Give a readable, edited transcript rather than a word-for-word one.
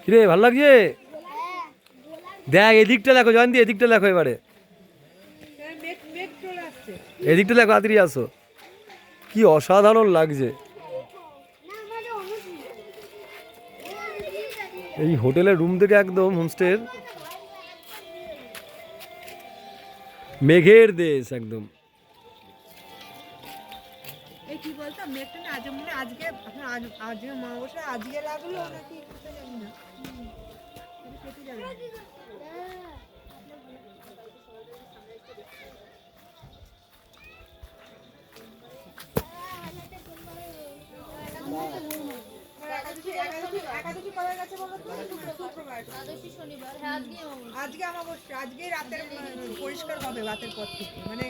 কিরে ভালো লাগছে? দেখ এদিকটা দেখো জয়ন্তী, এদিকটা দেখো এবারে, এদিকটা দেখো, তাড়াতাড়ি আসো। কি অসাধারণ লাগছে এই হোটেলের রুম থেকে, একদম হোমস্টের মেঘের দেশ একদম। এই কি বলতো মেঘটা না আজ মনে আজকে আজকে মামাবসা আজকে লাগলো নাকি জানি না। কেটে যাবে। একাদশী কবে গেছে বলো তো? শুক্রবার। একাদশী শনিবার। হ্যাঁ আজকে আমাবস্যা, আজকে রাতের পরিষ্কার হবে রাতের পর থেকে, মানে